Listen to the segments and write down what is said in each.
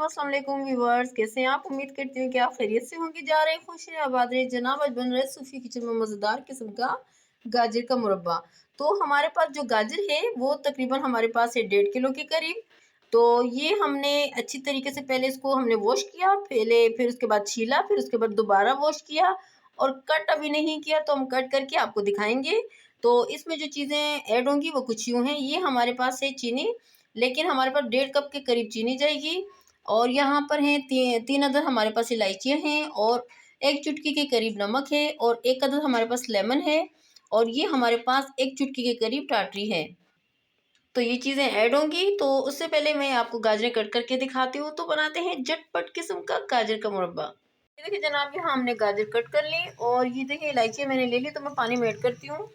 अस्सलाम वालेकुम व्यूअर्स, कैसे हैं आप? उम्मीद करती हूँ कि आप खैरियत से होंगे। जा रहे खुश रहे आबाद रहे जनाब। आज बन रहा है सूफी किचन में मज़ेदार किस्म का गाजर का मुरब्बा। तो हमारे पास जो गाजर है वो तकरीबन हमारे पास है 1.5 किलो के करीब। तो ये हमने अच्छी तरीके से पहले इसको हमने वॉश किया, पहले फिर उसके बाद छीला, फिर उसके बाद दोबारा वॉश किया और कट अभी नहीं किया, तो हम कट करके आपको दिखाएंगे। तो इसमें जो चीज़ें ऐड होंगी वो कुछ यूँ हैं। ये हमारे पास है चीनी, लेकिन हमारे पास 1.5 कप के करीब चीनी जाएगी। और यहाँ पर हैं तीन अदद हमारे पास इलायचियाँ हैं और 1 चुटकी के करीब नमक है और 1 अदद हमारे पास लेमन है और ये हमारे पास 1 चुटकी के करीब टाटरी है। तो ये चीज़ें ऐड होंगी। तो उससे पहले मैं आपको गाजरें कट करके दिखाती हूँ। तो बनाते हैं झटपट किस्म का गाजर का मुरब्बा। ये देखिए जनाब, यहाँ हमने गाजर कट कर ली और ये देखिए इलायचियाँ मैंने ले ली, तो मैं पानी में ऐड करती हूँ।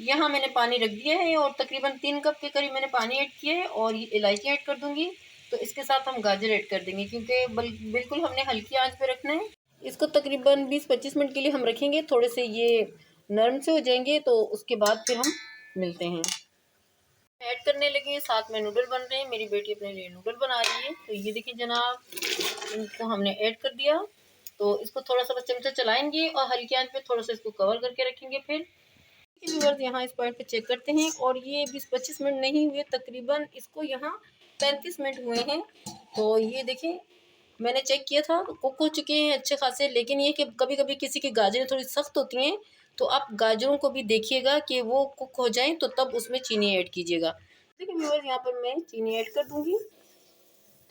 यहाँ मैंने पानी रख दिया है और तकरीबन 3 कप के करीब मैंने पानी ऐड किया है और ये इलायची ऐड कर दूंगी। तो इसके साथ हम गाजर ऐड कर देंगे, क्योंकि बिल्कुल हमने हल्की आंच पे रखना है। इसको तकरीबन 20-25 मिनट के लिए हम रखेंगे, थोड़े से ये नरम से हो जाएंगे तो उसके बाद फिर हम मिलते हैं। ऐड करने लगे, साथ में नूडल बन रहे हैं। मेरी बेटी अपने लिए नूडल बना रही है। तो ये देखिए जनाब, इनको हमने ऐड कर दिया। तो इसको थोड़ा सा बस चमचा चलाएंगे और हल्की आंच पे थोड़ा सा इसको कवर करके रखेंगे। फिर व्यूअर्स यहाँ इस पॉइंट पे चेक करते हैं और ये 20-25 मिनट नहीं हुए, तकरीबन इसको यहाँ 35 मिनट हुए हैं। तो ये देखिए मैंने चेक किया था, कुक हो चुके हैं अच्छे खासे। लेकिन ये कि कभी कभी किसी की गाजरें थोड़ी सख्त होती हैं, तो आप गाजरों को भी देखिएगा कि वो कुक हो जाएं, तो तब उसमें चीनी ऐड कीजिएगा। देखिए व्यूअर्स, यहाँ पर मैं चीनी ऐड कर दूंगी।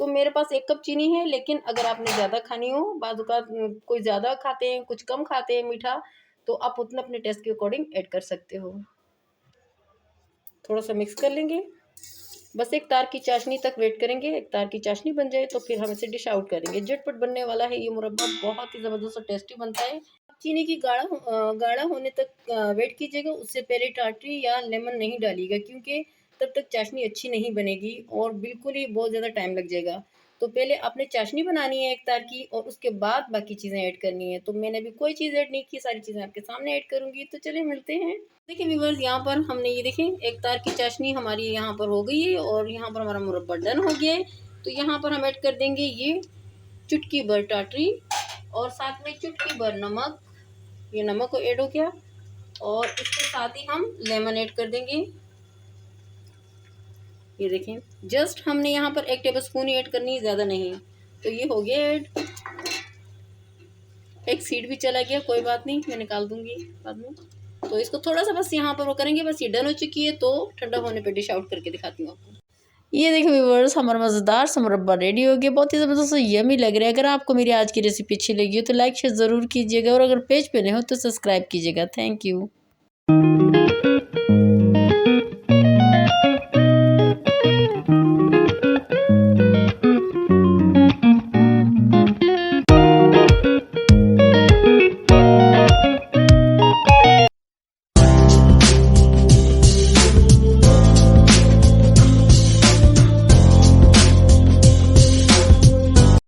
तो मेरे पास 1 कप चीनी है, लेकिन अगर आपने ज़्यादा खानी हो, बाज़ औक़ात कोई ज़्यादा खाते हैं, कुछ कम खाते हैं मीठा, तो आप उतना अपने टेस्ट के अकॉर्डिंग ऐड कर सकते हो। थोड़ा सा मिक्स कर लेंगे, बस एक तार की चाशनी तक वेट करेंगे। एक तार की चाशनी बन जाए तो फिर हम इसे डिश आउट करेंगे। झटपट बनने वाला है ये मुरब्बा, बहुत ही ज़बरदस्त और टेस्टी बनता है। चीनी की गाढ़ा होने तक वेट कीजिएगा। उससे पहले टाटरी या लेमन नहीं डालिएगा, क्योंकि तब तक चाशनी अच्छी नहीं बनेगी और बिल्कुल ही बहुत ज़्यादा टाइम लग जाएगा। तो पहले आपने चाशनी बनानी है एक तार की और उसके बाद बाकी चीज़ें ऐड करनी है। तो मैंने अभी कोई चीज़ ऐड नहीं की, सारी चीज़ें आपके सामने ऐड करूँगी। तो चलिए मिलते हैं। देखिए व्यूअर्स, यहाँ पर हमने ये देखें एक तार की चाशनी हमारी यहाँ पर हो गई है और यहाँ पर हमारा मुरब्बा डन हो गया है। तो यहाँ पर हम ऐड कर देंगे ये चुटकी भर टाटरी और साथ में चुटकी भर नमक। ये नमक ऐड हो गया और इसके साथ ही हम लेमन ऐड कर देंगे। ये देखें, जस्ट हमने यहाँ पर 1 टेबलस्पून ही ऐड करनी है, ज़्यादा नहीं। तो ये हो गया ऐड। एक सीड भी चला गया, कोई बात नहीं, मैं निकाल दूंगी बाद में। तो इसको थोड़ा सा बस यहाँ पर वो करेंगे, बस ये डन हो चुकी है। तो ठंडा होने पे डिश आउट करके दिखाती हूँ आपको। ये देखिए व्यूअर्स, हमारा मज़ेदार सा मुरब्बा रेडी हो गया। बहुत ही ज़बरदस्त यमी लग रहा है। अगर आपको मेरी आज की रेसिपी अच्छी लगी हो तो लाइक शेयर ज़रूर कीजिएगा और अगर पेज पे नए हो तो सब्सक्राइब कीजिएगा। Thank you.